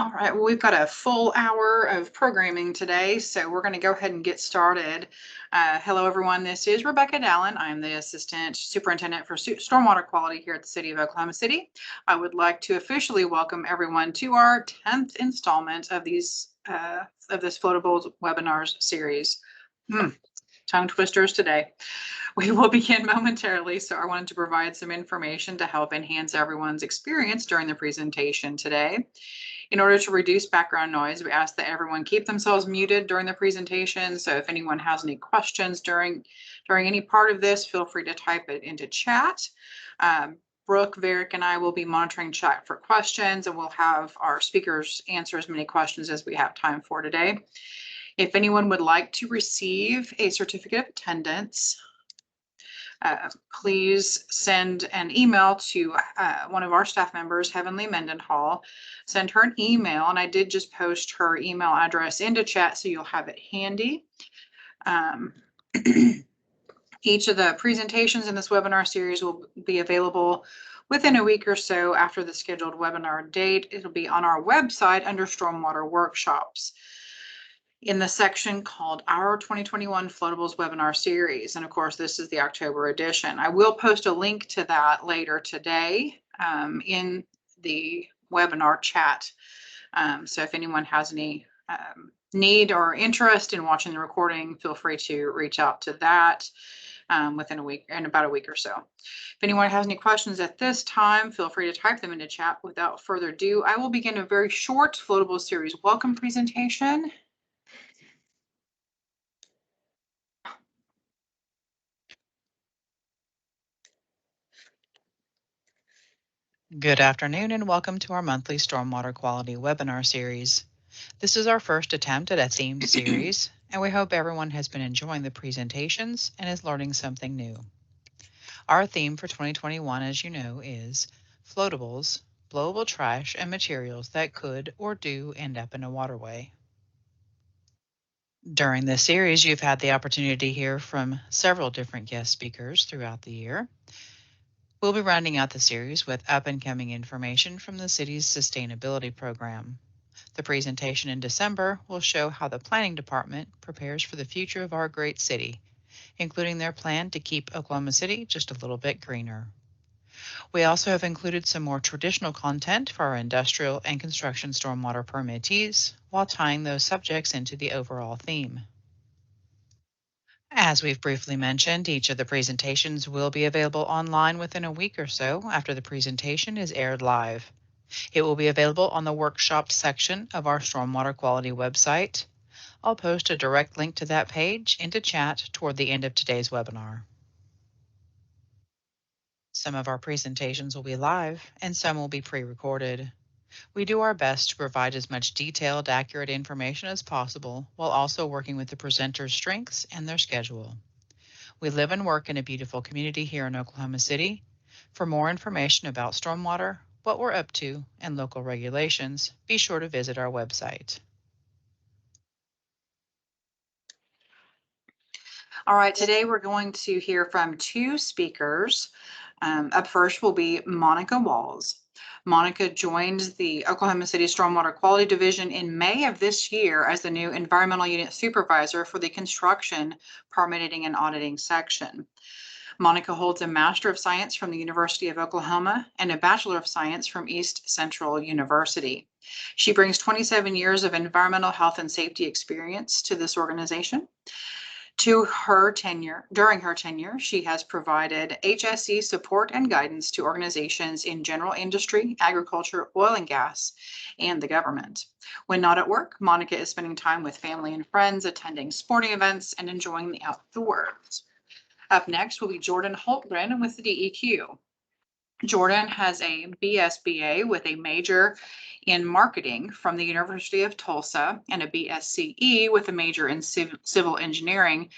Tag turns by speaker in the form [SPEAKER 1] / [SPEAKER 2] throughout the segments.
[SPEAKER 1] All right, well, we've got a full hour of programming today, so we're going to go ahead and get started. Hello, everyone. This is Rebecca Dallin. I'm the Assistant Superintendent for Stormwater Quality here at the City of Oklahoma City. I would like to officially welcome everyone to our 10th installment of this Floatables webinars series. Tongue twisters today. We will begin momentarily, so I wanted to provide some information to help enhance everyone's experience during the presentation today. In order to reduce background noise, we ask that everyone keep themselves muted during the presentation. So if anyone has any questions during any part of this, feel free to type it into chat. Brooke, Varick, and I will be monitoring chat for questions, and we'll have our speakers answer as many questions as we have time for today. If anyone would like to receive a certificate of attendance, please send an email to one of our staff members, Heavenly Mendenhall. Send her an email, and I did just post her email address into chat, so you'll have it handy. Each of the presentations in this webinar series will be available within a week or so after the scheduled webinar date. It'll be on our website under Stormwater Workshops in the section called Our 2021 Floatables Webinar Series. And of course, this is the October edition. I will post a link to that later today in the webinar chat. So if anyone has any need or interest in watching the recording, feel free to reach out to that within a week, in about a week or so. If anyone has any questions at this time, feel free to type them into chat. Without further ado, I will begin a very short Floatable Series welcome presentation.
[SPEAKER 2] Good afternoon and welcome to our monthly Stormwater Quality webinar series. This is our first attempt at a themed series, and we hope everyone has been enjoying the presentations and is learning something new. Our theme for 2021, as you know, is floatables, blowable trash, and materials that could or do end up in a waterway. During this series, you've had the opportunity to hear from several different guest speakers throughout the year. We'll be rounding out the series with up-and-coming information from the city's sustainability program. The presentation in December will show how the planning department prepares for the future of our great city, including their plan to keep Oklahoma City just a little bit greener. We also have included some more traditional content for our industrial and construction stormwater permittees, while tying those subjects into the overall theme. As we've briefly mentioned, each of the presentations will be available online within a week or so after the presentation is aired live. It will be available on the workshop section of our Stormwater Quality website. I'll post a direct link to that page into chat toward the end of today's webinar. Some of our presentations will be live and some will be pre-recorded. We do our best to provide as much detailed, accurate information as possible while also working with the presenter's strengths and their schedule. We live and work in a beautiful community here in Oklahoma City. For more information about stormwater, what we're up to, and local regulations, be sure to visit our website.
[SPEAKER 1] All right, today we're going to hear from two speakers. Up first will be Monica Walls. Monica joined the Oklahoma City Stormwater Quality Division in May of this year as the new Environmental Unit Supervisor for the Construction, Permitting, and Auditing section. Monica holds a Master of Science from the University of Oklahoma and a Bachelor of Science from East Central University. She brings 27 years of environmental health and safety experience to this organization. During her tenure, she has provided HSE support and guidance to organizations in general industry, agriculture, oil and gas, and the government. When not at work, Monica is spending time with family and friends, attending sporting events, and enjoying the outdoors. Up next will be Jordan Holtgren with the DEQ. Jordan has a BSBA with a major in marketing from the University of Tulsa and a BSCE with a major in civil engineering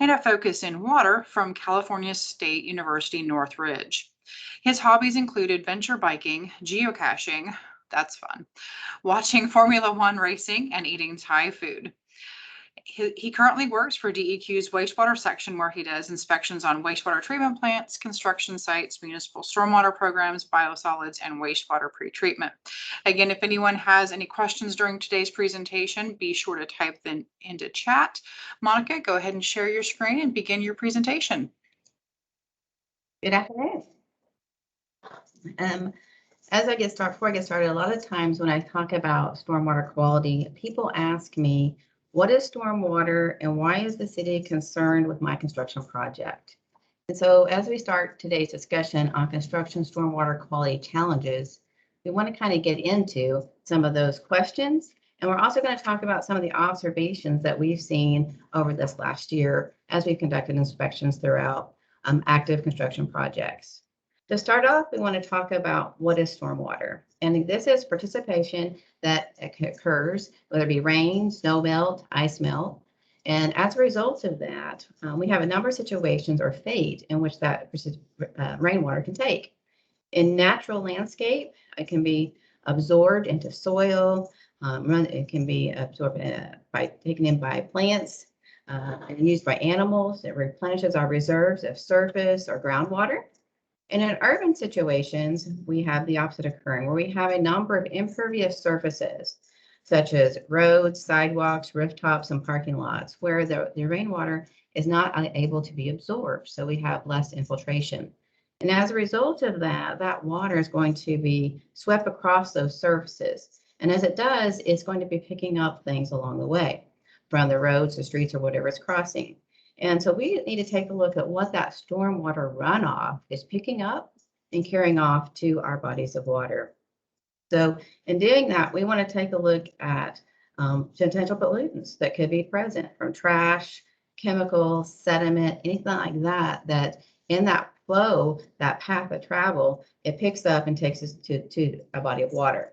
[SPEAKER 1] and a focus in water from California State University Northridge. His hobbies include adventure biking, geocaching, that's fun, watching Formula One racing, and eating Thai food. He currently works for DEQ's wastewater section, where he does inspections on wastewater treatment plants, construction sites, municipal stormwater programs, biosolids, and wastewater pretreatment. Again, if anyone has any questions during today's presentation, be sure to type them into chat. Monica, go ahead and share your screen and begin your presentation.
[SPEAKER 3] Good afternoon. Before I get started, a lot of times when I talk about stormwater quality, people ask me, what is stormwater and why is the city concerned with my construction project? And so as we start today's discussion on construction stormwater quality challenges, we want to kind of get into some of those questions. And we're also going to talk about some of the observations that we've seen over this last year as we've conducted inspections throughout active construction projects. To start off, we want to talk about what is stormwater. And this is participation that occurs, whether it be rain, snow melt, ice melt. And as a result of that, we have a number of situations or fate in which that rainwater can take. In natural landscape, it can be absorbed into soil. It can be absorbed taken in by plants and used by animals. It replenishes our reserves of surface or groundwater. And in urban situations, we have the opposite occurring, where we have a number of impervious surfaces, such as roads, sidewalks, rooftops, and parking lots, where the rainwater is not able to be absorbed. So we have less infiltration. And as a result of that, that water is going to be swept across those surfaces. And as it does, it's going to be picking up things along the way, from the roads, the streets, or whatever it's crossing. And so we need to take a look at what that stormwater runoff is picking up and carrying off to our bodies of water. So in doing that, we want to take a look at potential pollutants that could be present from trash, chemicals, sediment, anything like that, that in that flow, that path of travel, it picks up and takes us to a body of water.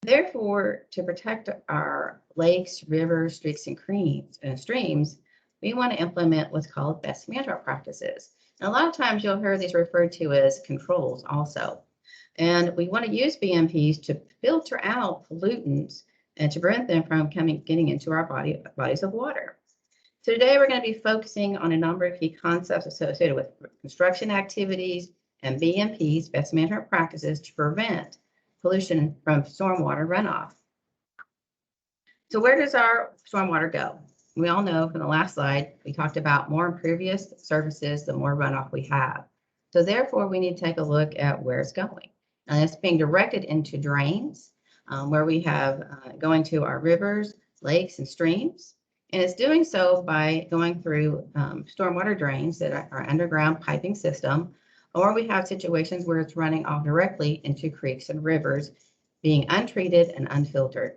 [SPEAKER 3] Therefore, to protect our lakes, rivers, streams, and streams, we want to implement what's called best management practices. And a lot of times you'll hear these referred to as controls also. And we want to use BMPs to filter out pollutants and to prevent them from getting into our bodies of water. So today we're going to be focusing on a number of key concepts associated with construction activities and BMPs, best management practices, to prevent pollution from stormwater runoff. So where does our stormwater go? We all know from the last slide, we talked about more impervious surfaces, the more runoff we have. So therefore, we need to take a look at where it's going. And it's being directed into drains, where we have going to our rivers, lakes, and streams. And it's doing so by going through stormwater drains that are underground piping system, or we have situations where it's running off directly into creeks and rivers, being untreated and unfiltered.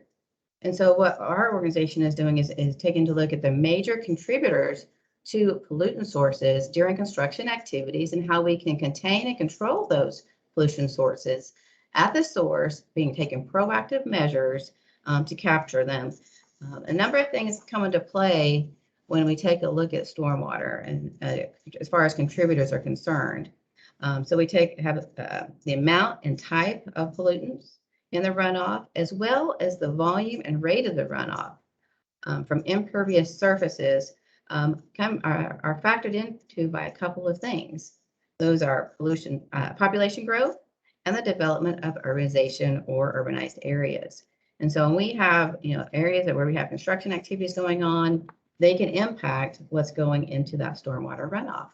[SPEAKER 3] And so what our organization is doing is taking a look at the major contributors to pollutant sources during construction activities and how we can contain and control those pollution sources at the source, being taken proactive measures to capture them. A number of things come into play when we take a look at stormwater and as far as contributors are concerned. So we have the amount and type of pollutants in the runoff, as well as the volume and rate of the runoff from impervious surfaces are factored into by a couple of things. Those are population growth and the development of urbanization or urbanized areas. And so when we have areas where we have construction activities going on, they can impact what's going into that stormwater runoff.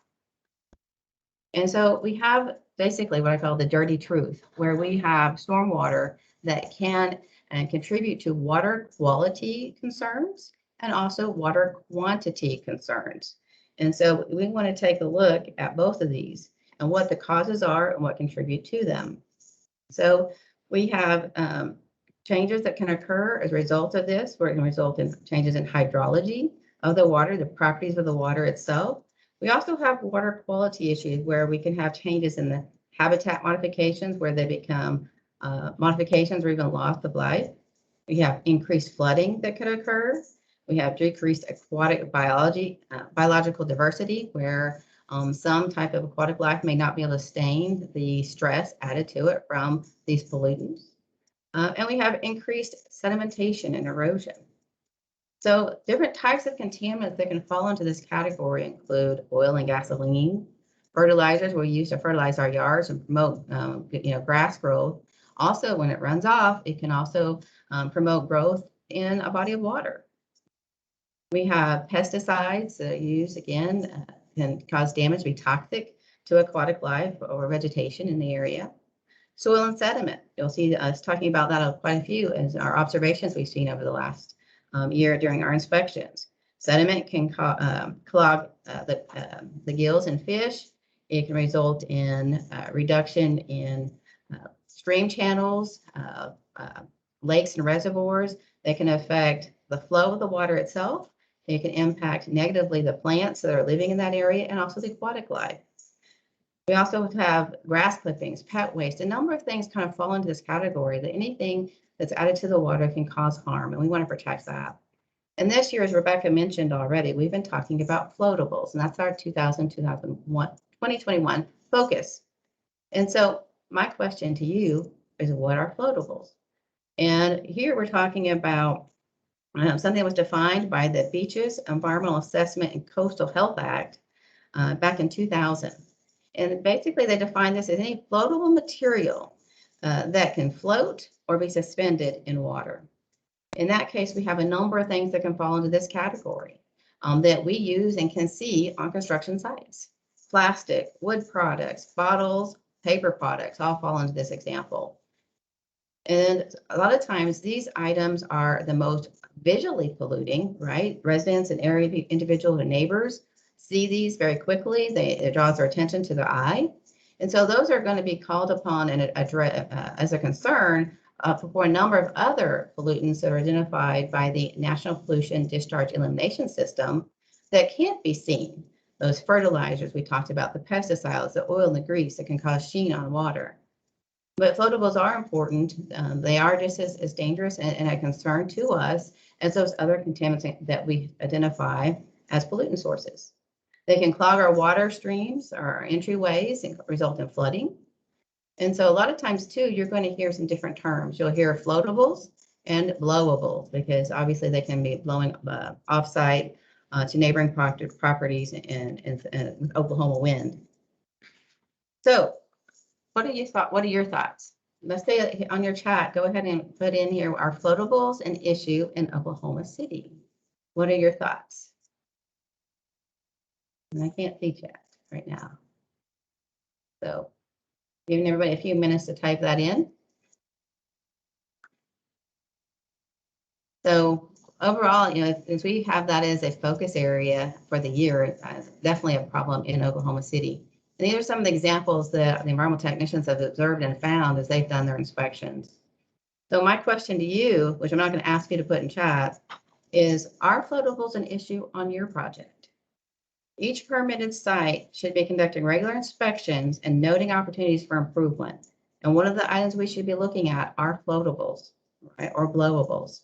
[SPEAKER 3] And so we have basically what I call the dirty truth, where we have stormwater that can contribute to water quality concerns and also water quantity concerns. And so we want to take a look at both of these and what the causes are and what contribute to them. So we have changes that can occur as a result of this, where it can result in changes in hydrology of the water, the properties of the water itself. We also have water quality issues where we can have changes in the habitat modifications, where they become modifications or even loss of life. We have increased flooding that could occur. We have decreased aquatic biological diversity, where some type of aquatic life may not be able to sustain the stress added to it from these pollutants. And we have increased sedimentation and erosion. So different types of contaminants that can fall into this category include oil and gasoline, fertilizers we use to fertilize our yards and promote grass growth. Also, when it runs off, it can also promote growth in a body of water. We have pesticides that used, again, can cause damage, be toxic to aquatic life or vegetation in the area. Soil and sediment, you'll see us talking about that quite a few as our observations we've seen over the last year during our inspections. Sediment can clog the gills in fish. It can result in reduction in stream channels, lakes and reservoirs. They can affect the flow of the water itself. It can impact negatively the plants that are living in that area and also the aquatic life. We also have grass clippings, pet waste, a number of things kind of fall into this category that anything that's added to the water can cause harm, and we want to protect that. And this year, as Rebecca mentioned already, we've been talking about floatables, and that's our 2021 focus. And so my question to you is, what are floatables? And here we're talking about something that was defined by the Beaches Environmental Assessment and Coastal Health Act back in 2000. And basically, they define this as any floatable material that can float or be suspended in water. In that case, we have a number of things that can fall into this category that we use and can see on construction sites. Plastic, wood products, bottles, paper products all fall into this example. And a lot of times, these items are the most visually polluting, right? Residents and area individuals and neighbors see these very quickly. It draws their attention to the eye. And so those are going to be called upon and as a concern for a number of other pollutants that are identified by the National Pollution Discharge Elimination System that can't be seen. Those fertilizers we talked about, the pesticides, the oil and the grease that can cause sheen on water. But floatables are important. They are just as dangerous and a concern to us as those other contaminants that we identify as pollutant sources. They can clog our water streams or our entryways and result in flooding. And so a lot of times too, you're going to hear some different terms. You'll hear floatables and blowables because obviously they can be blowing offsite to neighboring properties and with Oklahoma wind. So what are your thoughts? Let's say on your chat, go ahead and put in here, are floatables an issue in Oklahoma City? What are your thoughts? And I can't see chat right now. So giving everybody a few minutes to type that in. So overall, as we have that as a focus area for the year, it's definitely a problem in Oklahoma City. And these are some of the examples that the environmental technicians have observed and found as they've done their inspections. So my question to you, which I'm not going to ask you to put in chat, is, are floatables an issue on your project? Each permitted site should be conducting regular inspections and noting opportunities for improvement. And one of the items we should be looking at are floatables, right, or blowables.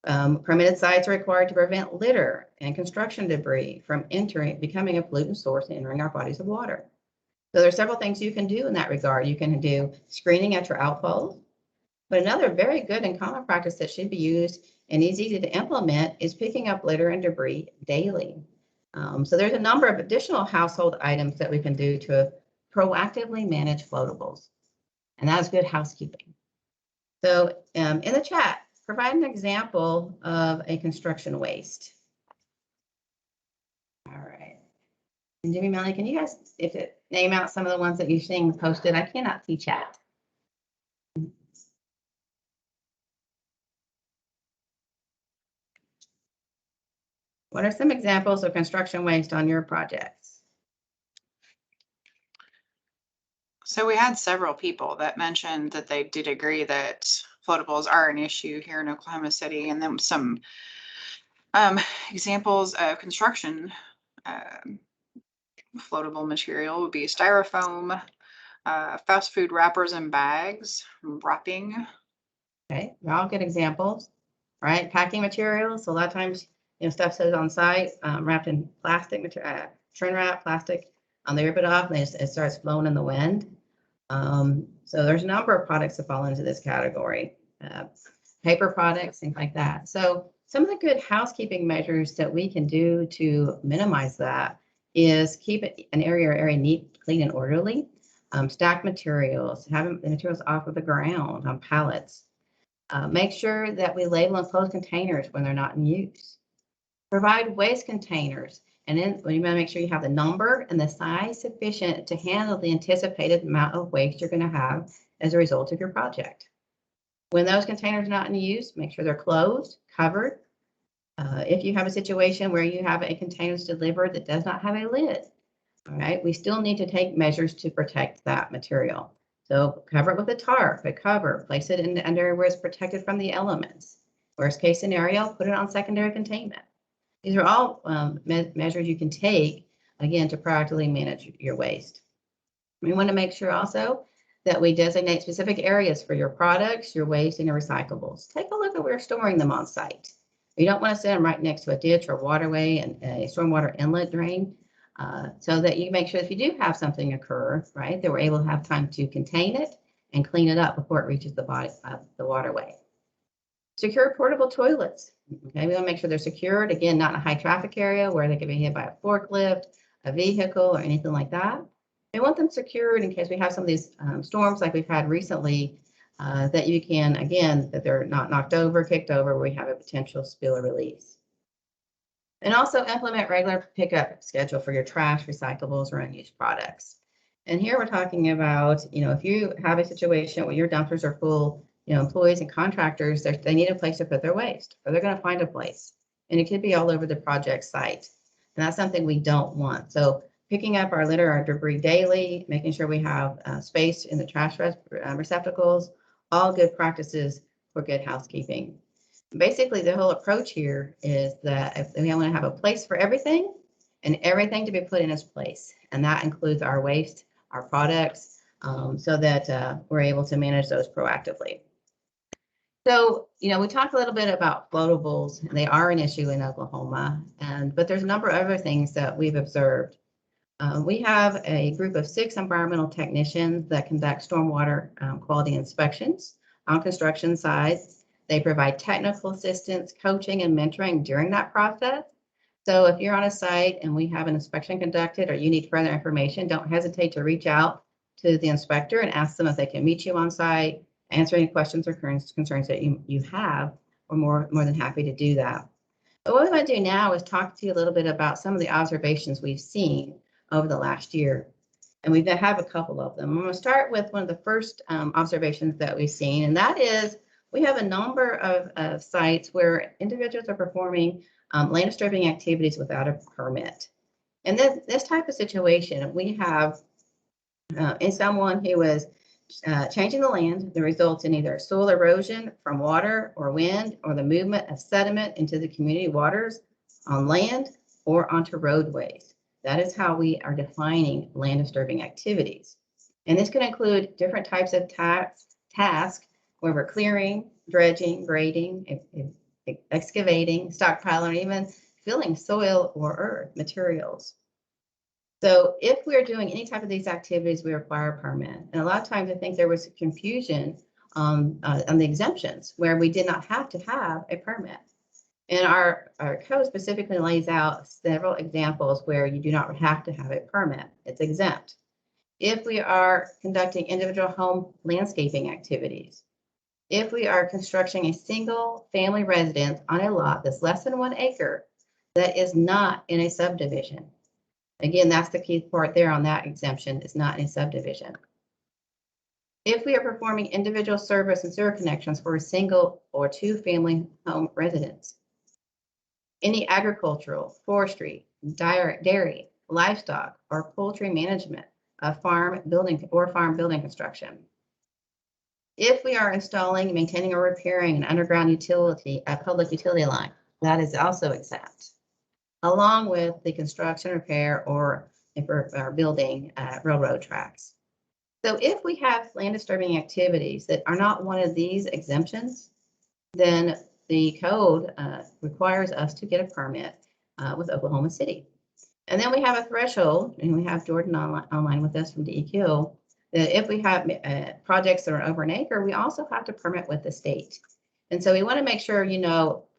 [SPEAKER 3] Permitted sites are required to prevent litter and construction debris from becoming a pollutant source and entering our bodies of water. So there's several things you can do in that regard. You can do screening at your outfalls, but another very good and common practice that should be used and is easy to implement is picking up litter and debris daily. So there's a number of additional household items that we can do to proactively manage floatables, and that is good housekeeping. So in the chat, provide an example of a construction waste. All right. And Jimmy, Melanie, can you guys name out some of the ones that you're seeing posted? I cannot see chat. What are some examples of construction waste on your projects?
[SPEAKER 1] So we had several people that mentioned that they did agree that floatables are an issue here in Oklahoma City, and then some examples of construction floatable material would be styrofoam, fast food wrappers and bags, wrapping.
[SPEAKER 3] Okay, they're all good examples, right? Packing materials. So a lot of times, stuff says on site, wrapped in plastic material, shrink wrap, plastic. They rip it off and it starts blowing in the wind. So there's a number of products that fall into this category. Paper products, things like that. So Some of the good housekeeping measures that we can do to minimize that is keep an area neat, clean, and orderly. Stack materials, have the materials off of the ground on pallets. Make sure that we label and close containers when they're not in use. Provide waste containers, and then you want to make sure you have the number and the size sufficient to handle the anticipated amount of waste you're going to have as a result of your project. When those containers are not in use, make sure they're closed, covered. If you have a situation where you have a container delivered that does not have a lid, all right, we still need to take measures to protect that material. So cover it with a tarp, a cover, place it in under where it's protected from the elements. Worst case scenario, put it on secondary containment. These are all measures you can take, again, to proactively manage your waste. We want to make sure also that we designate specific areas for your products, your waste, and your recyclables. Take a look at where you're storing them on site. You don't want to set them right next to a ditch or waterway and a stormwater inlet drain, so that you make sure if you do have something occur, right, that we're able to have time to contain it and clean it up before it reaches the waterway. Secure portable toilets. Okay, we want to make sure they're secured, again, not in a high traffic area where they can be hit by a forklift, a vehicle, or anything like that. We want them secured in case we have some of these storms like we've had recently, that you can, again, that they're not knocked over, kicked over, where we have a potential spill or release. And also implement regular pickup schedule for your trash, recyclables, or unused products. And here we're talking about, if you have a situation where your dumpsters are full, employees and contractors, they need a place to put their waste, or they're going to find a place. And it could be all over the project site. And that's something we don't want. So picking up our litter, our debris daily, making sure we have space in the trash receptacles, all good practices for good housekeeping. Basically, the whole approach here is that if we want to have a place for everything and everything to be put in its place. And that includes our waste, our products, so that we're able to manage those proactively. So, we talked a little bit about floatables, and they are an issue in Oklahoma, but there's a number of other things that we've observed. We have a group of 6 environmental technicians that conduct stormwater quality inspections on construction sites. They provide technical assistance, coaching, and mentoring during that process. So if you're on a site and we have an inspection conducted or you need further information, don't hesitate to reach out to the inspector and ask them if they can meet you on site, answer any questions or concerns that you have. We're more than happy to do that. But what we want to do now is talk to you a little bit about some of the observations we've seen over the last year. And we have a couple of them. I'm going to start with one of the first observations that we've seen, and that is we have a number of sites where individuals are performing land disturbing activities without a permit. And this type of situation, we have in someone who is changing the land that results in either soil erosion from water or wind, or the movement of sediment into the community waters on land or onto roadways. That is how we are defining land disturbing activities. And this can include different types of tasks where we're clearing, dredging, grading, excavating, stockpiling, or even filling soil or earth materials. So if we're doing any type of these activities, we require a permit. And a lot of times I think there was confusion on the exemptions where we did not have to have a permit. And our code specifically lays out several examples where you do not have to have a permit. It's exempt. If we are conducting individual home landscaping activities, if we are constructing a single family residence on a lot that's less than 1 acre that is not in a subdivision. Again, that's the key part there on that exemption, is not in a subdivision. If we are performing individual service and sewer connections for a single or 2 family home residence. Any agricultural, forestry, dairy, livestock, or poultry management of farm building construction. If we are installing, maintaining, or repairing an underground public utility line, that is also exempt, along with the construction, repair, or if we're building railroad tracks. So if we have land disturbing activities that are not one of these exemptions, then the code requires us to get a permit with Oklahoma City. And then we have a threshold, and we have Jordan online with us from DEQ, that if we have projects that are over 1 acre, we also have to permit with the state. And so we want to make sure,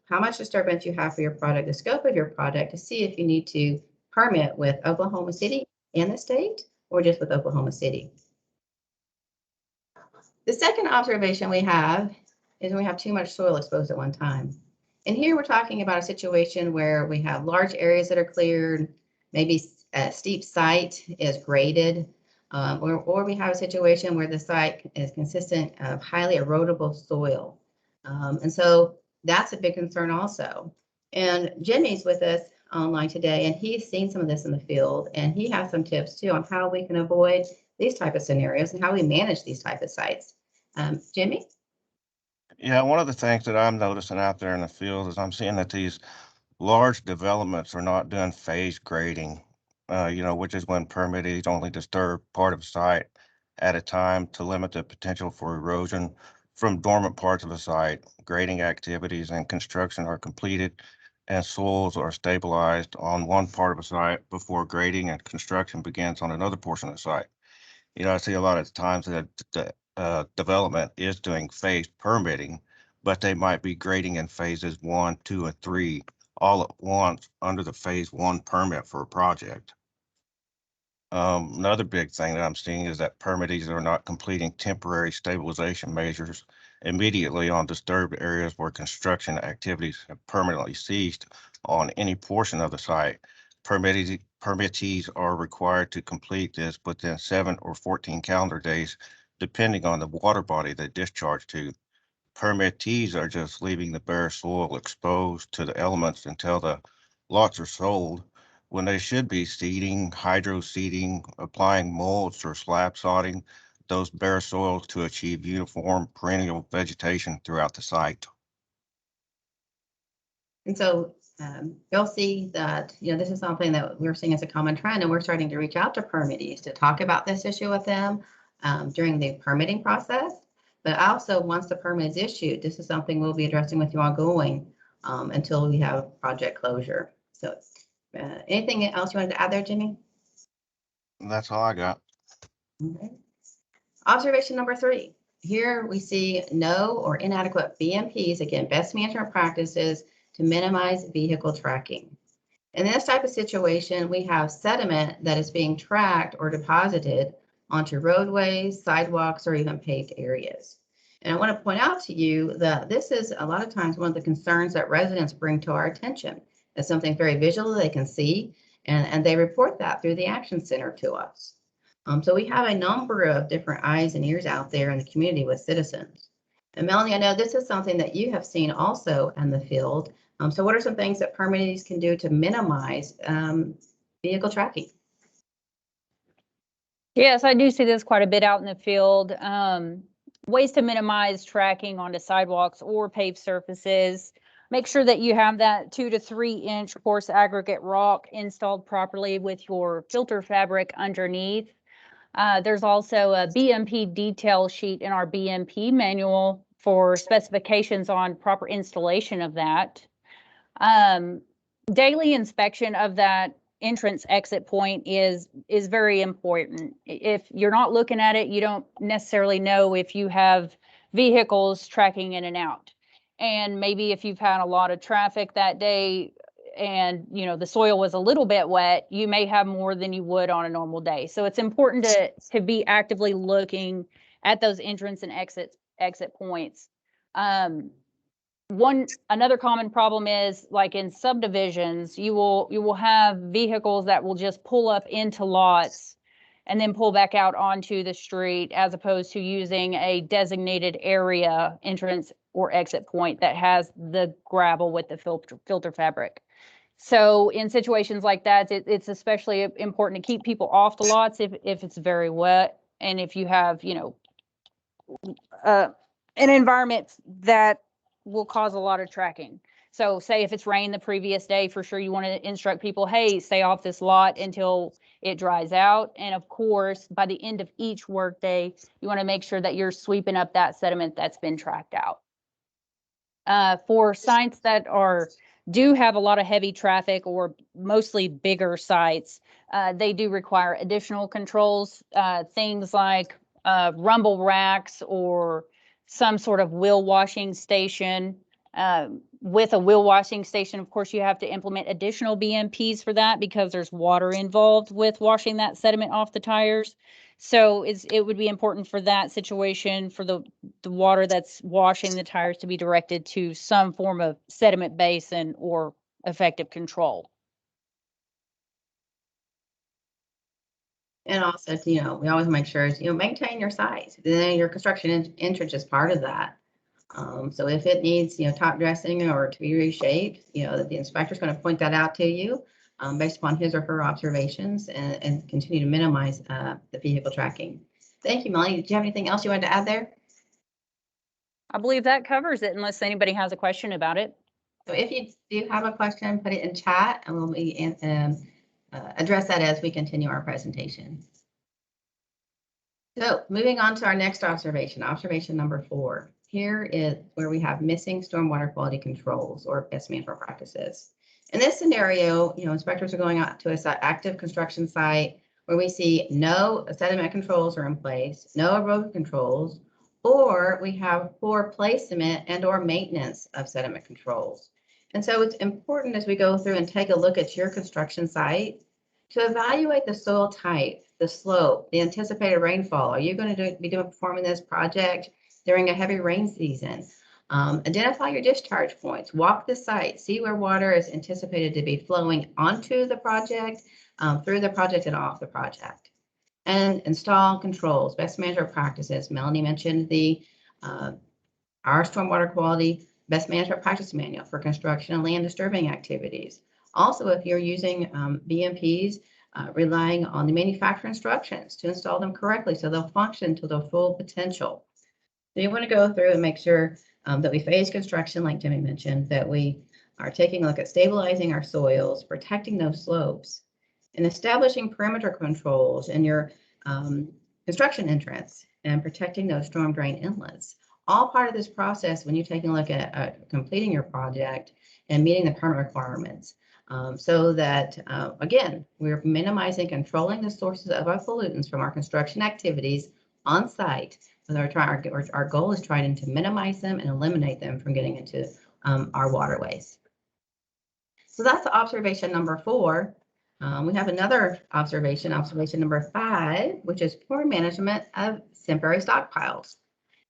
[SPEAKER 3] how much disturbance you have for your product, the scope of your product, to see if you need to permit with Oklahoma City and the state, or just with Oklahoma City. The second observation we have is when we have too much soil exposed at one time. And here we're talking about a situation where we have large areas that are cleared, maybe a steep site is graded, or we have a situation where the site is consistent of highly erodible soil. And so that's a big concern also. And Jimmy's with us online today, and he's seen some of this in the field, and he has some tips too on how we can avoid these type of scenarios and how we manage these type of sites. Jimmy?
[SPEAKER 4] Yeah, one of the things that I'm noticing out there in the field is I'm seeing that these large developments are not doing phase grading, which is when permittees only disturb part of a site at a time to limit the potential for erosion from dormant parts of the site. Grading activities and construction are completed and soils are stabilized on one part of a site before grading and construction begins on another portion of the site. I see a lot of times that the development is doing phased permitting, but they might be grading in phases 1, 2, and 3 all at once under the phase 1 permit for a project. Another big thing that I'm seeing is that permittees are not completing temporary stabilization measures immediately on disturbed areas where construction activities have permanently ceased on any portion of the site. Permittees are required to complete this within 7 or 14 calendar days, depending on the water body they discharge to. Permittees are just leaving the bare soil exposed to the elements until the lots are sold, when they should be seeding, hydro seeding, applying mulch or slab sodding those bare soils to achieve uniform perennial vegetation throughout the site.
[SPEAKER 3] And so you'll see that, this is something that we're seeing as a common trend, and we're starting to reach out to permittees to talk about this issue with them during the permitting process. But also, once the permit is issued, this is something we'll be addressing with you ongoing until we have project closure. So anything else you wanted to add there, Jimmy?
[SPEAKER 4] That's all I got.
[SPEAKER 3] Okay. Observation number 3. Here we see no or inadequate BMPs, again, best management practices to minimize vehicle tracking. In this type of situation, we have sediment that is being tracked or deposited onto roadways, sidewalks, or even paved areas. And I want to point out to you that this is a lot of times one of the concerns that residents bring to our attention. It's something very visual they can see, and they report that through the Action Center to us. So we have a number of different eyes and ears out there in the community with citizens. And Melanie, I know this is something that you have seen also in the field. So what are some things that permittees can do to minimize vehicle tracking?
[SPEAKER 5] Yes, I do see this quite a bit out in the field. Ways to minimize tracking onto sidewalks or paved surfaces. Make sure that you have that 2 to 3 inch coarse aggregate rock installed properly with your filter fabric underneath. There's also a BMP detail sheet in our BMP manual for specifications on proper installation of that. Daily inspection of that entrance exit point is very important. If you're not looking at it, you don't necessarily know if you have vehicles tracking in and out. And maybe if you've had a lot of traffic that day and the soil was a little bit wet, you may have more than you would on a normal day. So it's important to be actively looking at those entrance and exit points. Another common problem is, like in subdivisions, you will have vehicles that will just pull up into lots and then pull back out onto the street, as opposed to using a designated area entrance or exit point that has the gravel with the filter fabric. So in situations like that, it's especially important to keep people off the lots if it's very wet, and if you have an environment that will cause a lot of tracking. So say if it's rained the previous day, for sure you want to instruct people, hey, stay off this lot until it dries out. And of course, by the end of each workday, you want to make sure that you're sweeping up that sediment that's been tracked out. For sites that do have a lot of heavy traffic, or mostly bigger sites, they do require additional controls, things like rumble racks or some sort of wheel washing station. With a wheel washing station, of course, you have to implement additional BMPs for that because there's water involved with washing that sediment off the tires. So it would be important for that situation for the water that's washing the tires to be directed to some form of sediment basin or effective control.
[SPEAKER 3] And also, we always make sure, maintain your site. Then your construction entrance is part of that. So if it needs, top dressing or to be reshaped, the inspector's going to point that out to you based upon his or her observations and continue to minimize the vehicle tracking. Thank you, Melanie. Did you have anything else you wanted to add there?
[SPEAKER 5] I believe that covers it unless anybody has a question about it.
[SPEAKER 3] So if you do have a question, put it in chat and we'll be address that as we continue our presentation. So moving on to our next observation, observation number 4. Here is where we have missing stormwater quality controls or best management practices. In this scenario, inspectors are going out to an active construction site where we see no sediment controls are in place, no erosion controls, or we have poor placement and or maintenance of sediment controls. And so it's important as we go through and take a look at your construction site to evaluate the soil type, the slope, the anticipated rainfall. Are you going to be performing this project during a heavy rain season? Identify your discharge points, walk the site, see where water is anticipated to be flowing onto the project, through the project and off the project. And install controls, best management practices. Melanie mentioned our stormwater quality best management practice manual for construction and land disturbing activities. Also, if you're using BMPs, relying on the manufacturer instructions to install them correctly so they'll function to their full potential. So you want to go through and make sure that we phase construction, like Jimmy mentioned, that we are taking a look at stabilizing our soils, protecting those slopes, and establishing perimeter controls in your construction entrance and protecting those storm drain inlets. All part of this process when you're taking a look at completing your project and meeting the permit requirements. So that, again, we're minimizing, controlling the sources of our pollutants from our construction activities on site. So our goal is trying to minimize them and eliminate them from getting into our waterways. So that's observation number 4. We have another observation number 5, which is poor management of temporary stockpiles.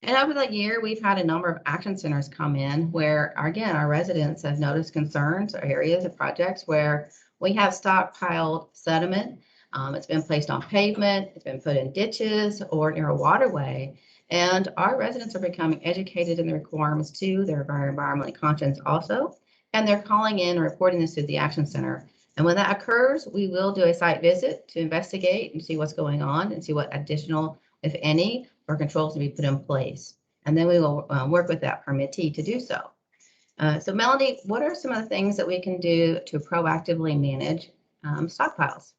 [SPEAKER 3] And over the year, we've had a number of action centers come in where, again, our residents have noticed concerns or areas of projects where we have stockpiled sediment. It's been placed on pavement, it's been put in ditches or near a waterway. And our residents are becoming educated in the requirements too. They're very environmentally conscious also. And they're calling in and reporting this to the action center. And when that occurs, we will do a site visit to investigate and see what's going on and see what additional, if any, or controls to be put in place. And then we will work with that permittee to do so. So Melanie, what are some of the things that we can do to proactively manage stockpiles?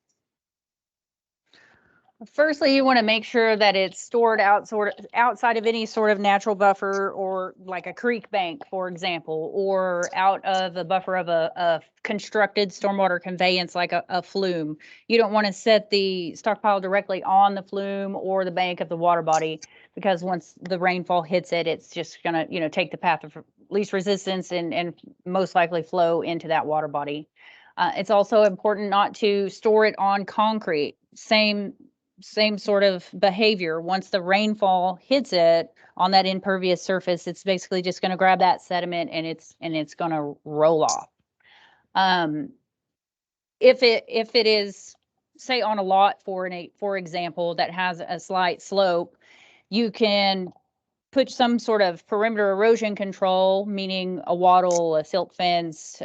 [SPEAKER 5] Firstly, you want to make sure that it's stored outside of any sort of natural buffer or like a creek bank, for example, or out of the buffer of a constructed stormwater conveyance like a flume. You don't want to set the stockpile directly on the flume or the bank of the water body because once the rainfall hits it, it's just going to, take the path of least resistance and most likely flow into that water body. It's also important not to store it on concrete. Same sort of behavior. Once the rainfall hits it on that impervious surface, it's basically just going to grab that sediment and it's going to roll off. If it is, say, on a lot for example, that has a slight slope, you can put some sort of perimeter erosion control, meaning a wattle, a silt fence,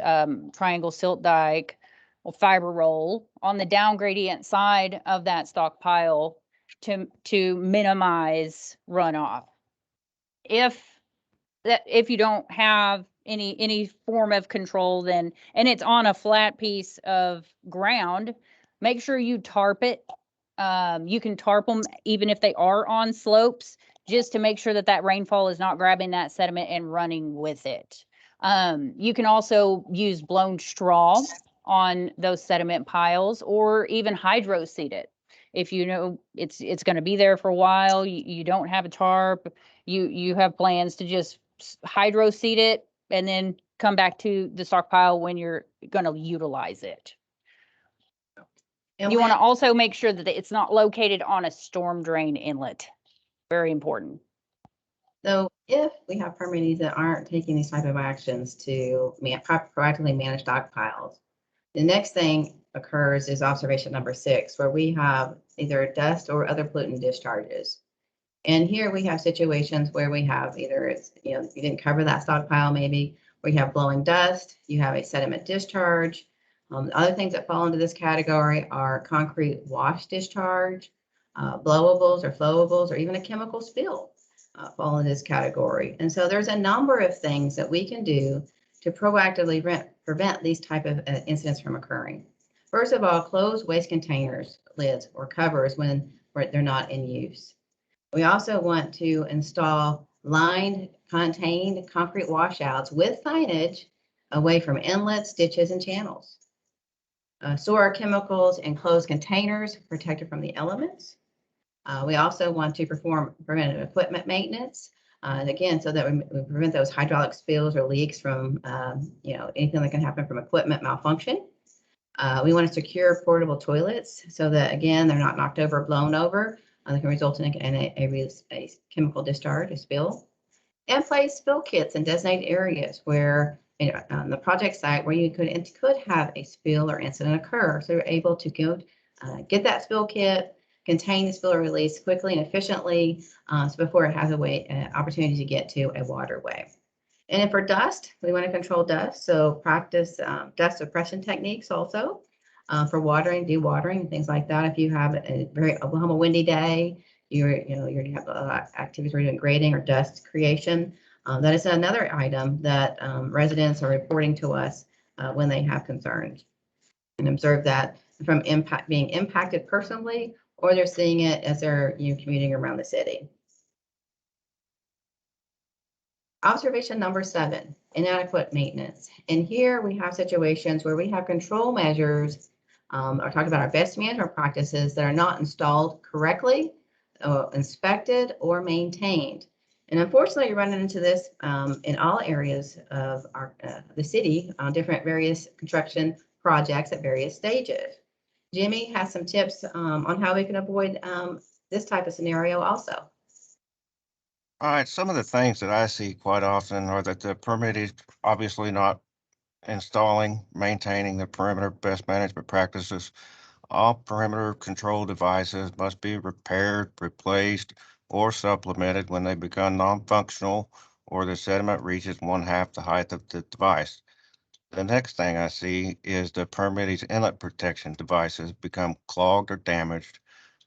[SPEAKER 5] triangle silt dike, or fiber roll on the down gradient side of that stockpile to minimize runoff. If you don't have any form of control, then and it's on a flat piece of ground, make sure you tarp it. You can tarp them even if they are on slopes, just to make sure that rainfall is not grabbing that sediment and running with it. You can also use blown straw on those sediment piles or even hydro seed it. If you know it's going to be there for a while, you don't have a tarp, you have plans to just hydro seed it and then come back to the stockpile when you're going to utilize it.
[SPEAKER 3] And
[SPEAKER 5] You want to
[SPEAKER 3] when-
[SPEAKER 5] also make sure that it's not located on a storm drain inlet. Very important.
[SPEAKER 3] So if we have permittees that aren't taking these type of actions to proactively manage stockpiles, the next thing occurs is observation number 6, where we have either dust or other pollutant discharges. And here we have situations where we have either it's, you didn't cover that stockpile maybe, or you have blowing dust, you have a sediment discharge. Other things that fall into this category are concrete wash discharge, blowables or flowables, or even a chemical spill fall in this category. And so there's a number of things that we can do to proactively prevent these type of incidents from occurring. First of all, close waste containers, lids, or covers when they're not in use. We also want to install lined, contained concrete washouts with signage away from inlets, ditches, and channels. Store our chemicals in closed containers protected from the elements. We also want to perform preventative equipment maintenance. And again, so that we prevent those hydraulic spills or leaks from, anything that can happen from equipment malfunction. We want to secure portable toilets so that, again, they're not knocked over or blown over. That can result in a chemical discharge, a spill. And place spill kits in designated areas where, on the project site where you could have a spill or incident occur. So you're able to go get that spill kit, contain the spill or release quickly and efficiently, so before it has opportunity to get to a waterway. And then for dust, we want to control dust, so practice dust suppression techniques also for watering, dewatering, things like that. If you have a very Oklahoma windy day, you have activities where you're doing grading or dust creation. That is another item that residents are reporting to us when they have concerns, and observe that from being impacted personally, or they're seeing it as they're commuting around the city. Observation number 7, inadequate maintenance. And here we have situations where we have control measures, or talk about our best management practices that are not installed correctly, inspected, or maintained. And unfortunately, you're running into this in all areas of the city on different various construction projects at various stages. Jimmy has some tips on how we can avoid this type of scenario also.
[SPEAKER 4] All right, some of the things that I see quite often are that the permittee is obviously not installing, maintaining the perimeter best management practices. All perimeter control devices must be repaired, replaced, or supplemented when they become non-functional or the sediment reaches 1/2 the height of the device. The next thing I see is the permittee's inlet protection devices become clogged or damaged.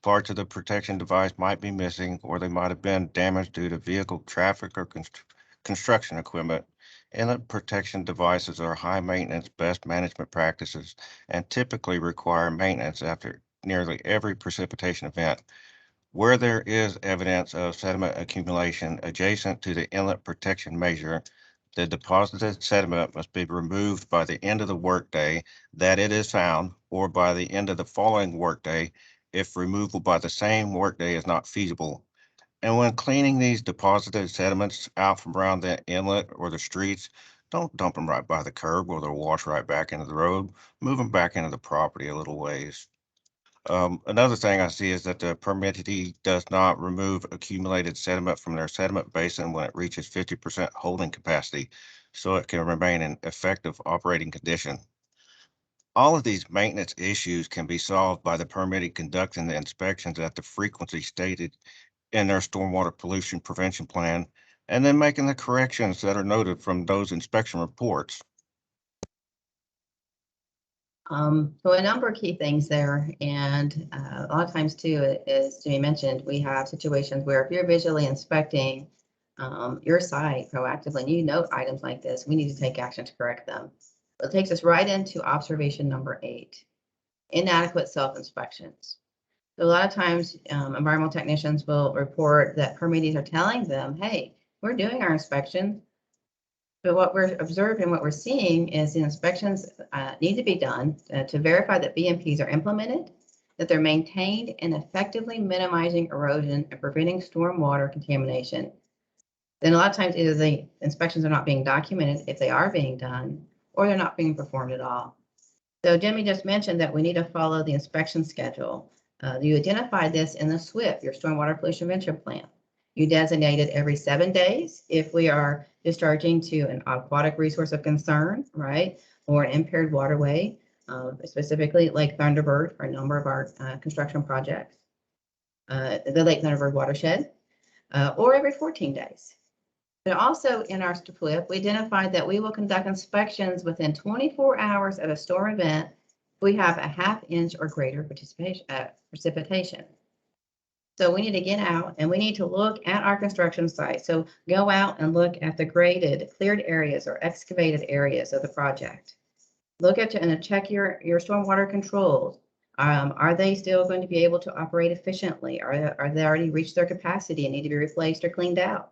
[SPEAKER 4] Parts of the protection device might be missing, or they might have been damaged due to vehicle traffic or construction equipment. Inlet protection devices are high maintenance best management practices and typically require maintenance after nearly every precipitation event. Where there is evidence of sediment accumulation adjacent to the inlet protection measure, the deposited sediment must be removed by the end of the workday that it is found, or by the end of the following workday if removal by the same workday is not feasible. And when cleaning these deposited sediments out from around the inlet or the streets, don't dump them right by the curb or they'll wash right back into the road. Move them back into the property a little ways. Another thing I see is that the permittee does not remove accumulated sediment from their sediment basin when it reaches 50% holding capacity, so it can remain in effective operating condition. All of these maintenance issues can be solved by the permittee conducting the inspections at the frequency stated in their stormwater pollution prevention plan, and then making the corrections that are noted from those inspection reports.
[SPEAKER 3] So a number of key things there, and a lot of times too, as Jimmy mentioned, we have situations where if you're visually inspecting your site proactively and you note items like this, we need to take action to correct them. It takes us right into observation number 8, inadequate self-inspections. So a lot of times environmental technicians will report that permittees are telling them, hey, we're doing our inspections, but what we're observing, what we're seeing is the inspections need to be done to verify that BMPs are implemented, that they're maintained, and effectively minimizing erosion and preventing stormwater contamination. Then a lot of times either the inspections are not being documented if they are being done, or they're not being performed at all. So Jimmy just mentioned that we need to follow the inspection schedule. You identify this in the SWIP, your Stormwater Pollution Prevention Plan. You designate it every 7 days if we are discharging to an aquatic resource of concern, right? Or an impaired waterway, specifically Lake Thunderbird for a number of our construction projects, the Lake Thunderbird watershed, or every 14 days. But also in our SWIP, we identified that we will conduct inspections within 24 hours of a storm event if we have a 1/2 inch or greater precipitation. So we need to get out and we need to look at our construction site. So go out and look at the graded, cleared areas or excavated areas of the project. Look at and check your stormwater controls. Are they still going to be able to operate efficiently? Are they already reached their capacity and need to be replaced or cleaned out?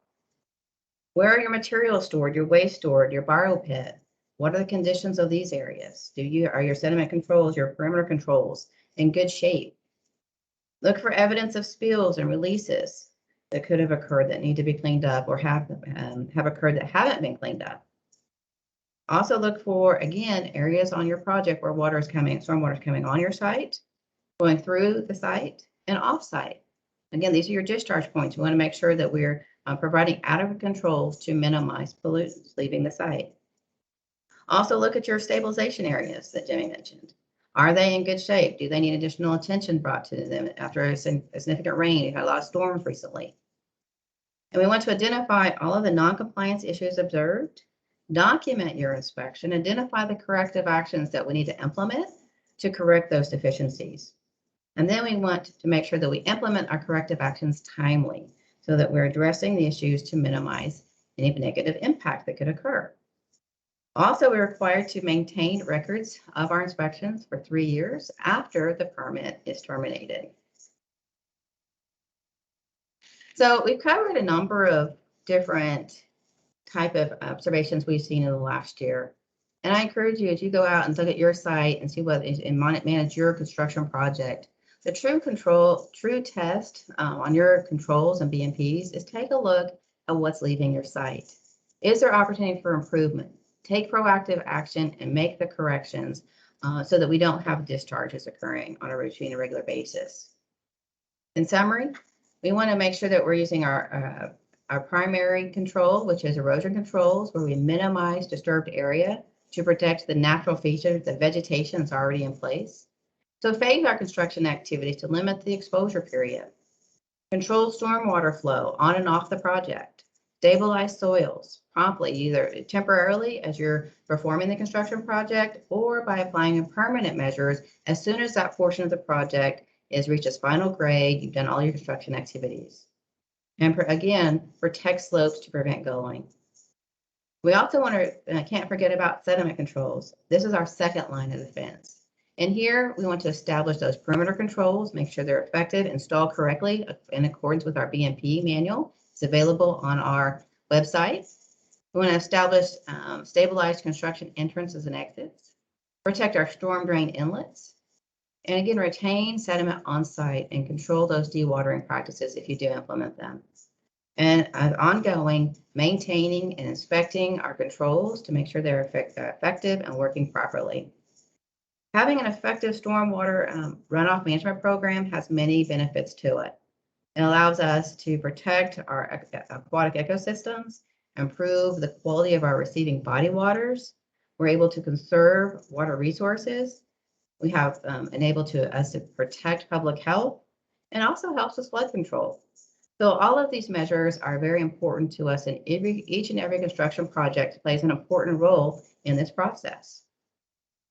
[SPEAKER 3] Where are your materials stored, your waste stored, your borrow pit? What are the conditions of these areas? Are your sediment controls, your perimeter controls in good shape? Look for evidence of spills and releases that could have occurred that need to be cleaned up or have occurred that haven't been cleaned up. Also look for, again, areas on your project where stormwater is coming on your site, going through the site, and off site. Again, these are your discharge points. We want to make sure that we're providing adequate controls to minimize pollutants leaving the site. Also look at your stabilization areas that Jimmy mentioned. Are they in good shape? Do they need additional attention brought to them after a significant rain? We've had a lot of storms recently. And we want to identify all of the non-compliance issues observed, document your inspection, identify the corrective actions that we need to implement to correct those deficiencies. And then we want to make sure that we implement our corrective actions timely so that we're addressing the issues to minimize any negative impact that could occur. Also, we're required to maintain records of our inspections for 3 years after the permit is terminated. So we've covered a number of different type of observations we've seen in the last year. And I encourage you, as you go out and look at your site and see what and manage your construction project, the true test on your controls and BMPs is take a look at what's leaving your site. Is there opportunity for improvement? Take proactive action and make the corrections so that we don't have discharges occurring on a routine and regular basis. In summary, we want to make sure that we're using our primary control, which is erosion controls, where we minimize disturbed area to protect the natural features, the vegetation that's already in place. So phase our construction activities to limit the exposure period. Control stormwater flow on and off the project. Stabilize soils promptly, either temporarily as you're performing the construction project or by applying permanent measures as soon as that portion of the project has reached its final grade, you've done all your construction activities. And again, protect slopes to prevent gulling. We also want to, can't forget about sediment controls. This is our second line of defense. And here we want to establish those perimeter controls, make sure they're effective, installed correctly in accordance with our BMP manual. It's available on our website. We want to establish stabilized construction entrances and exits, protect our storm drain inlets, and again, retain sediment on site and control those dewatering practices if you do implement them. And ongoing, maintaining and inspecting our controls to make sure they're effective and working properly. Having an effective stormwater runoff management program has many benefits to it. It allows us to protect our aquatic ecosystems, improve the quality of our receiving body waters. We're able to conserve water resources. We have enabled us to protect public health, and also helps with flood control. So all of these measures are very important to us, and each and every construction project plays an important role in this process.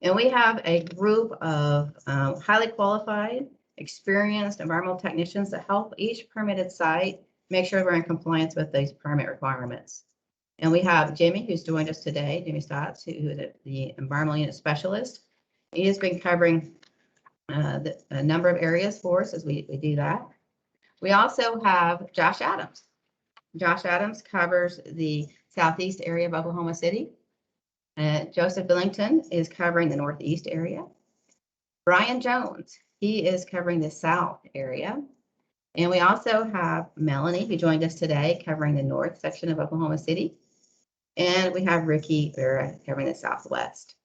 [SPEAKER 3] And we have a group of highly qualified, experienced environmental technicians that help each permitted site make sure we're in compliance with these permit requirements. And we have Jimmy, who's joined us today, Jimmy Stotts, who is the environmental unit specialist. He has been covering a number of areas for us as we do that. We also have Josh Adams. Josh Adams covers the southeast area of Oklahoma City. Joseph Billington is covering the northeast area. Brian Jones, he is covering the south area. And we also have Melanie, who joined us today, covering the north section of Oklahoma City. And we have Ricky Vera covering the southwest.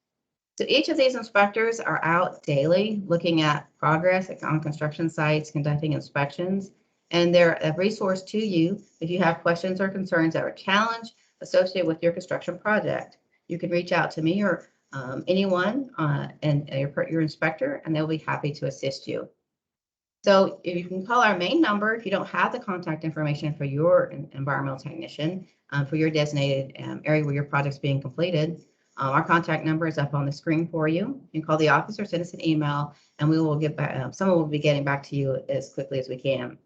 [SPEAKER 3] So each of these inspectors are out daily looking at progress on construction sites, conducting inspections, and they're a resource to you if you have questions or concerns that are challenged associated with your construction project. You can reach out to me or anyone and your inspector, and they'll be happy to assist you. So if you can call our main number if you don't have the contact information for your environmental technician for your designated area where your project's being completed. Our contact number is up on the screen for you. You can call the office or send us an email, and we will get back. Someone will be getting back to you as quickly as we can.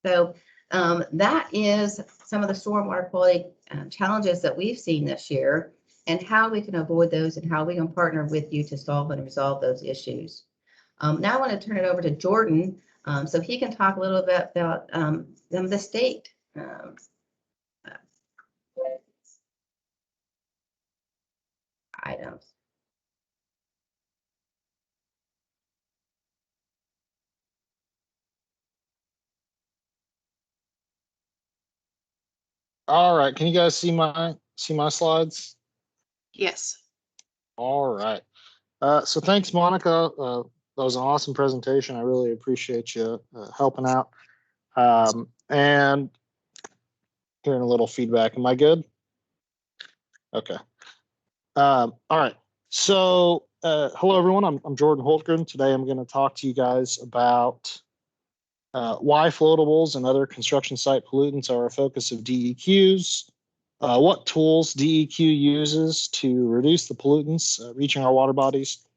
[SPEAKER 3] So that is some of the stormwater quality challenges that we've seen this year, and how we can avoid those, and how we can partner with you to solve and resolve those issues. Now I want to turn it over to Jordan so he can talk a little bit about the state. Items.
[SPEAKER 6] All right, can you guys see my slides?
[SPEAKER 1] Yes.
[SPEAKER 6] All right. So thanks, Monica. That was an awesome presentation. I really appreciate you helping out. And hearing a little feedback. Am I good? Okay. All right. So hello, everyone. I'm Jordan Holtgren. Today I'm going to talk to you guys about why floatables and other construction site pollutants are a focus of DEQs, what tools DEQ uses to reduce the pollutants reaching our water bodies,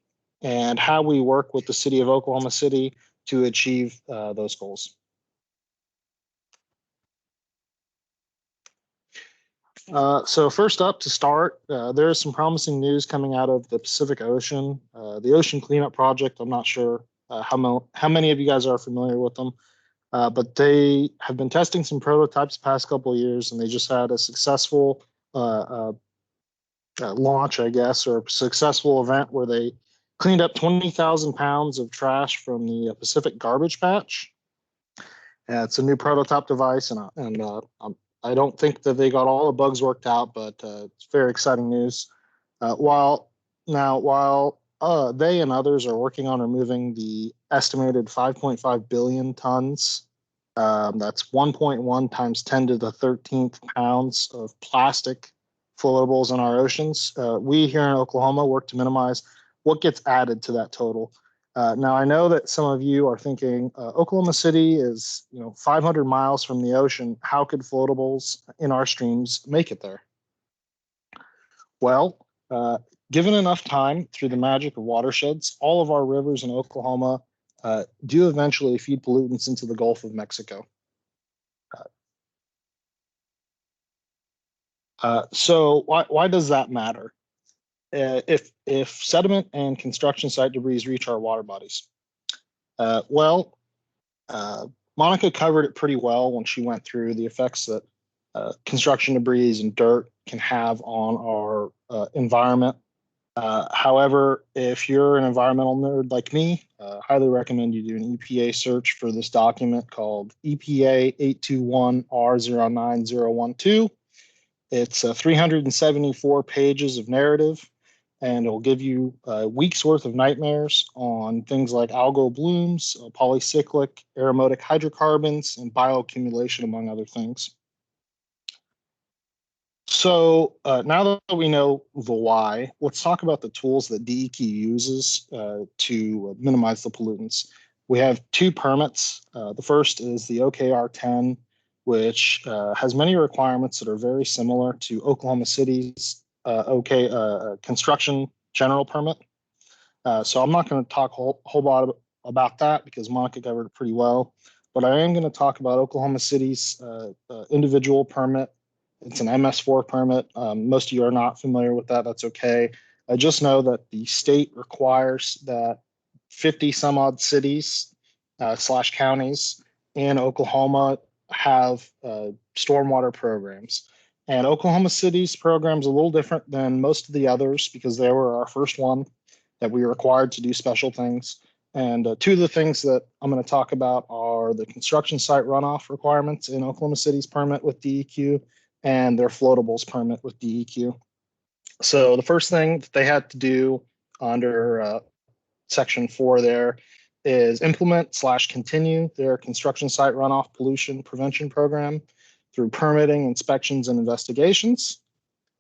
[SPEAKER 6] and how we work with the city of Oklahoma City to achieve those goals. So first up to start, there is some promising news coming out of the Pacific Ocean. The Ocean Cleanup Project, I'm not sure how many of you guys are familiar with them, but they have been testing some prototypes the past couple of years, and they just had a successful launch, I guess, or a successful event where they cleaned up 20,000 pounds of trash from the Pacific Garbage Patch. It's a new prototype device, and I don't think that they got all the bugs worked out, but it's very exciting news. While they and others are working on removing the estimated 5.5 billion tons, that's 1.1 times 10 to the 13th pounds of plastic floatables in our oceans. We here in Oklahoma work to minimize what gets added to that total. Now, I know that some of you are thinking, Oklahoma City is 500 miles from the ocean. How could floatables in our streams make it there? Well, given enough time through the magic of watersheds, all of our rivers in Oklahoma do eventually feed pollutants into the Gulf of Mexico. So why does that matter? If sediment and construction site debris reach our water bodies? Monica covered it pretty well when she went through the effects that construction debris and dirt can have on our environment. However, if you're an environmental nerd like me, highly recommend you do an EPA search for this document called EPA 821R09012. It's 374 pages of narrative, and it'll give you a week's worth of nightmares on things like algal blooms, polycyclic aromatic hydrocarbons, and bioaccumulation, among other things. So now that we know the why, let's talk about the tools that DEQ uses to minimize the pollutants. We have two permits. The first is the OKR-10, which has many requirements that are very similar to Oklahoma City's construction general permit. So I'm not going to talk a whole lot about that because Monica covered it pretty well, but I am going to talk about Oklahoma City's individual permit. It's an MS4 permit. Most of you are not familiar with that. That's okay. I just know that the state requires that 50 some odd cities / counties in Oklahoma have stormwater programs. And Oklahoma City's program is a little different than most of the others because they were our first one that we were required to do special things. And two of the things that I'm going to talk about are are the construction site runoff requirements in Oklahoma City's permit with DEQ and their floatables permit with DEQ. So the first thing that they had to do under section 4 there is implement/continue their construction site runoff pollution prevention program through permitting, inspections, and investigations.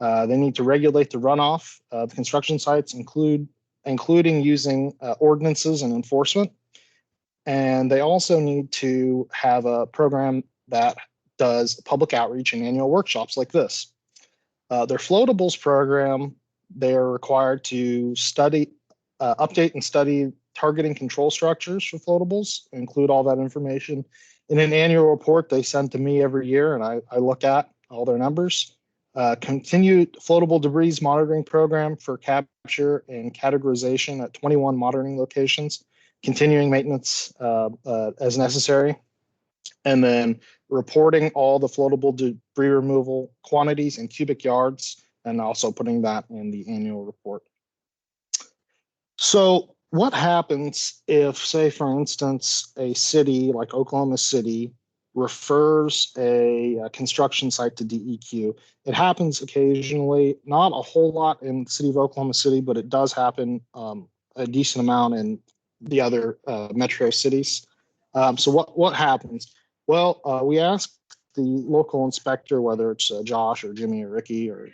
[SPEAKER 6] They need to regulate the runoff of construction sites, including using ordinances and enforcement. And they also need to have a program that does public outreach and annual workshops like this. Their floatables program, they're required to study, update and study targeting control structures for floatables, include all that information in an annual report they send to me every year, and I look at all their numbers. Continued floatable debris monitoring program for capture and categorization at 21 monitoring locations, continuing maintenance as necessary, and then reporting all the floatable debris removal quantities in cubic yards, and also putting that in the annual report. So what happens if, say, for instance, a city like Oklahoma City refers a construction site to DEQ? It happens occasionally, not a whole lot in the city of Oklahoma City, but it does happen a decent amount in the other metro cities. So what happens? Well, we ask the local inspector, whether it's Josh or Jimmy or Ricky or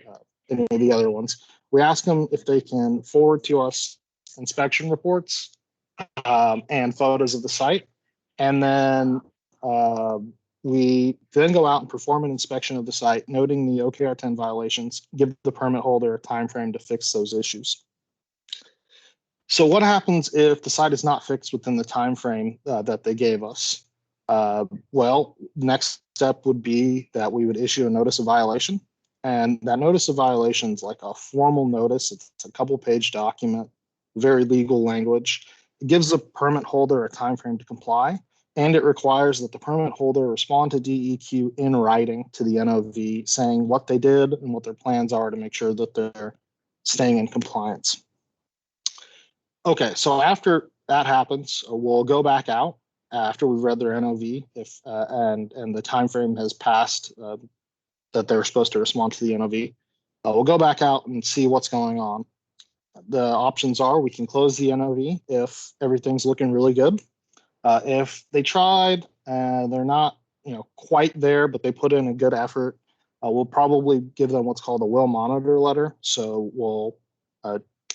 [SPEAKER 6] any of the other ones, we ask them if they can forward to us inspection reports and photos of the site. And then we then go out and perform an inspection of the site, noting the OKR 10 violations, give the permit holder a time frame to fix those issues. So what happens if the site is not fixed within the time frame that they gave us? Well, next step would be that we would issue a notice of violation. And that notice of violation is like a formal notice. It's a couple-page document, very legal language. It gives the permit holder a time frame to comply, and it requires that the permit holder respond to DEQ in writing to the NOV, saying what they did and what their plans are to make sure that they're staying in compliance. Okay, so after that happens, we'll go back out after we've read their NOV, if and the time frame has passed that they're supposed to respond to the NOV. We'll go back out and see what's going on. The options are we can close the NOV if everything's looking really good. If they tried and they're not, quite there, but they put in a good effort, we'll probably give them what's called a will monitor letter. So we'll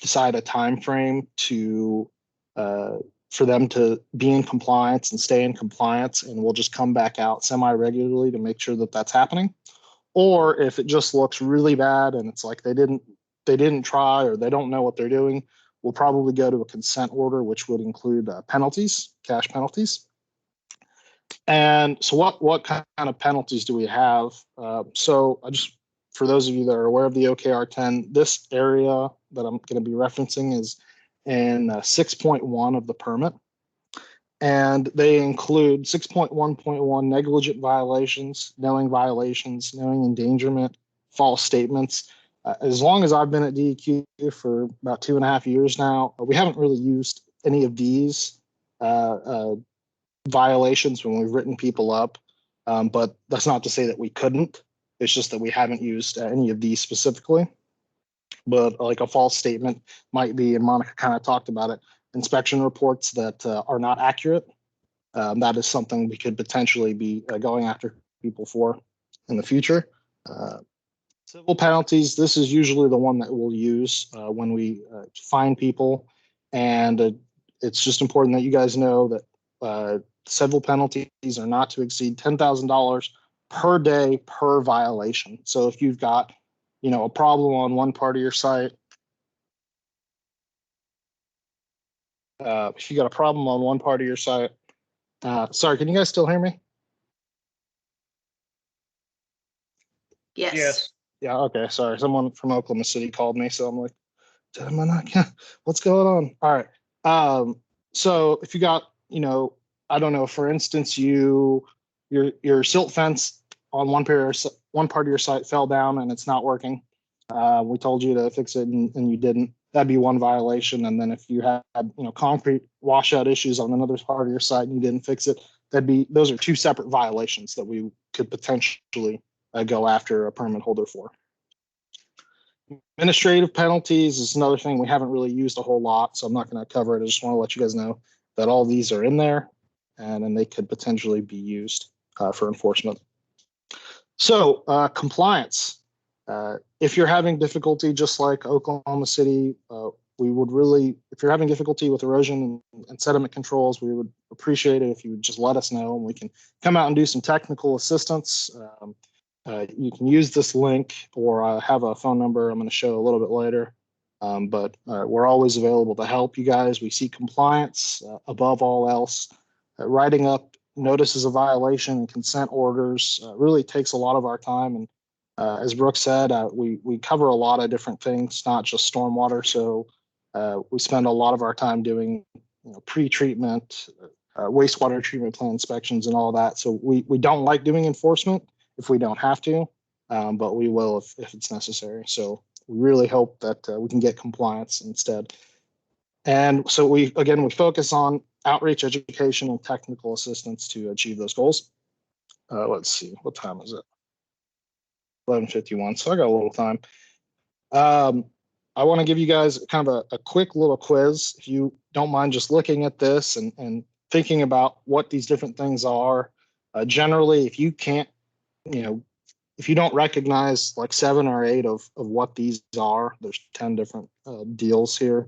[SPEAKER 6] decide a time frame to for them to be in compliance and stay in compliance, and we'll just come back out semi-regularly to make sure that that's happening. Or if it just looks really bad and it's like they didn't try or they don't know what they're doing, we'll probably go to a consent order, which would include penalties, cash penalties. And so what kind of penalties do we have? So for those of you that are aware of the OKR 10, this area that I'm going to be referencing is in 6.1 of the permit. And they include 6.1.1 negligent violations, knowing endangerment, false statements. As long as I've been at DEQ for about 2.5 years now, we haven't really used any of these violations when we've written people up. But that's not to say that we couldn't. It's just that we haven't used any of these specifically. But like a false statement might be, and Monica kind of talked about it, inspection reports that are not accurate. That is something we could potentially be going after people for in the future. Civil penalties, this is usually the one that we'll use when we fine people. And it's just important that you guys know that civil penalties are not to exceed $10,000 per day per violation. So if you've got, a problem on one part of your site, if you got a problem on one part of your site, sorry, can you guys still hear me?
[SPEAKER 1] Yes.
[SPEAKER 6] Yeah, okay, sorry. Someone from Oklahoma City called me, so I'm like, am I not? What's going on? All right. So if you got, I don't know, for instance, your silt fence on one part of your site fell down and it's not working. We told you to fix it and you didn't. That'd be one violation. And then if you had, concrete washout issues on another part of your site and you didn't fix it, those are two separate violations that we could potentially go after a permit holder for. Administrative penalties is another thing we haven't really used a whole lot, so I'm not going to cover it. I just want to let you guys know that all these are in there, and then they could potentially be used for enforcement. So compliance. If you're having difficulty, just like Oklahoma City, we would really, if you're having difficulty with erosion and sediment controls, we would appreciate it if you would just let us know, and we can come out and do some technical assistance. You can use this link, or I have a phone number I'm going to show a little bit later. But we're always available to help you guys. We see compliance above all else. Writing up notices of violation and consent orders really takes a lot of our time. And as Brooke said, we cover a lot of different things, not just stormwater. So we spend a lot of our time doing pre-treatment, wastewater treatment plant inspections and all that. So we don't like doing enforcement if we don't have to, but we will if it's necessary. So we really hope that we can get compliance instead. And so we focus on outreach, education, and technical assistance to achieve those goals. Let's see, what time is it? 11:51, so I got a little time. I want to give you guys kind of a quick little quiz. If you don't mind just looking at this and thinking about what these different things are. Generally, if you can't, if you don't recognize like 7 or 8 of what these are, there's 10 different deals here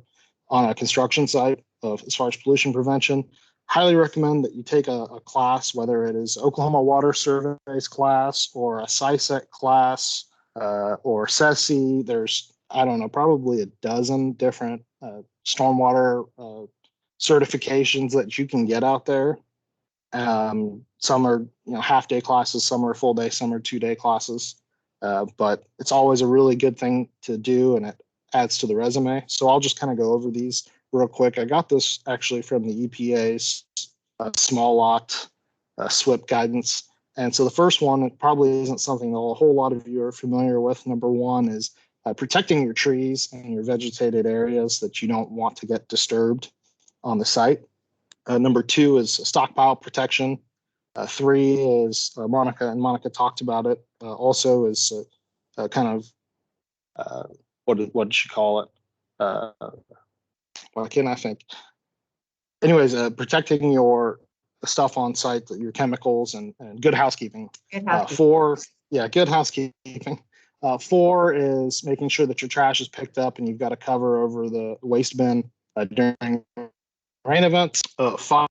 [SPEAKER 6] on a construction site as far as pollution prevention. Highly recommend that you take a class, whether it is Oklahoma Water Surveys class or a SISEC class or SESI. There's, I don't know, probably a dozen different stormwater certifications that you can get out there. Some are half-day classes, some are full-day, some are 2-day classes. But it's always a really good thing to do, and it adds to the resume. So I'll just kind of go over these real quick. I got this actually from the EPA's small lot SWIP guidance. And so the first one, it probably isn't something that a whole lot of you are familiar with. Number one is protecting your trees and your vegetated areas that you don't want to get disturbed on the site. Number 2 is stockpile protection. 3 is Monica talked about it. Also is kind of what did she call it? Why can't I think? Anyways, protecting your stuff on site, your chemicals and good housekeeping.
[SPEAKER 3] Good housekeeping.
[SPEAKER 6] 4, good housekeeping. 4 is making sure that your trash is picked up and you've got a cover over the waste bin during rain events. 5,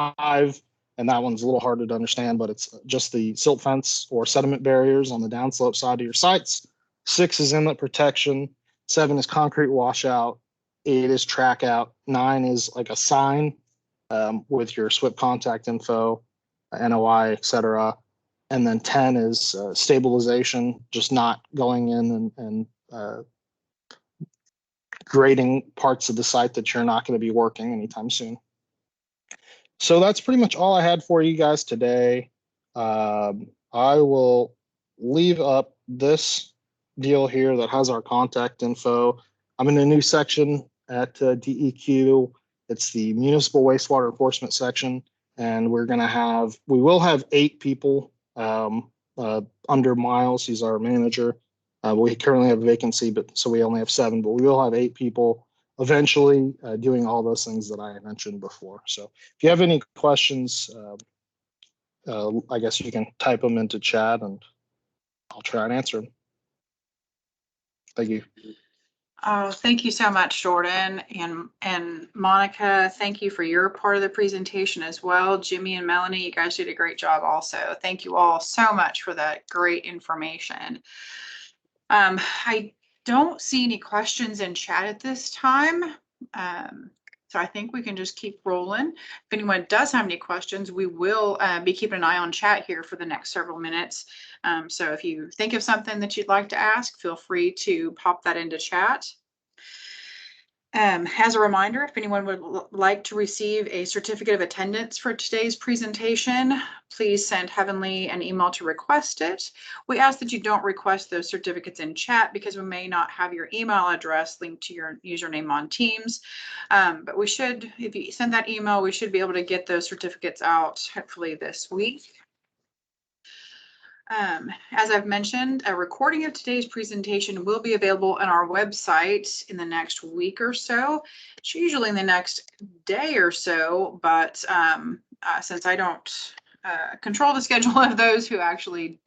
[SPEAKER 6] and that one's a little harder to understand, but it's just the silt fence or sediment barriers on the downslope side of your sites. 6 is inlet protection. 7 is concrete washout. 8 is track out. 9 is like a sign with your SWIP contact info, NOI, etc. And then 10 is stabilization, just not going in and grading parts of the site that you're not going to be working anytime soon. So that's pretty much all I had for you guys today. I will leave up this deal here that has our contact info. I'm in a new section at DEQ. It's the Municipal Wastewater Enforcement section, and we will have 8 people under Miles. He's our manager. We currently have a vacancy, so we only have 7, but we will have 8 people eventually doing all those things that I mentioned before. So if you have any questions, I guess you can type them into chat and I'll try and answer them. Thank you.
[SPEAKER 1] Oh, thank you so much, Jordan. And Monica, thank you for your part of the presentation as well. Jimmy and Melanie, you guys did a great job also. Thank you all so much for that great information. I don't see any questions in chat at this time. So I think we can just keep rolling. If anyone does have any questions, we will be keeping an eye on chat here for the next several minutes. So if you think of something that you'd like to ask, feel free to pop that into chat. As a reminder, if anyone would like to receive a certificate of attendance for today's presentation, please send Heavenly an email to request it. We ask that you don't request those certificates in chat because we may not have your email address linked to your username on Teams. But we should, if you send that email, we should be able to get those certificates out hopefully this week. As I've mentioned, a recording of today's presentation will be available on our website in the next week or so. It's usually in the next day or so, but since I don't control the schedule of those who actually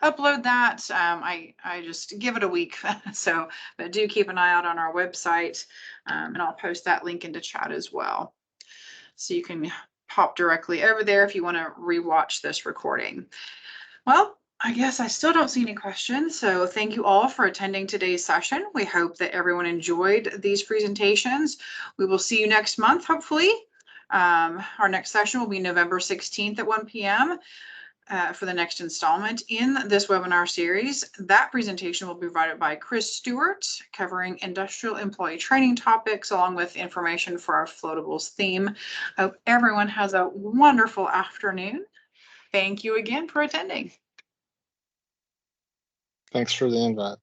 [SPEAKER 1] upload that, I just give it a week. So, but do keep an eye out on our website, and I'll post that link into chat as well. So you can hop directly over there if you want to rewatch this recording. Well, I guess I still don't see any questions. So thank you all for attending today's session. We hope that everyone enjoyed these presentations. We will see you next month, hopefully. Our next session will be November 16th at 1 p.m. For the next installment in this webinar series. That presentation will be provided by Chris Stewart, covering industrial employee training topics, along with information for our floatables theme. Hope everyone has a wonderful afternoon. Thank you again for attending.
[SPEAKER 6] Thanks for the invite.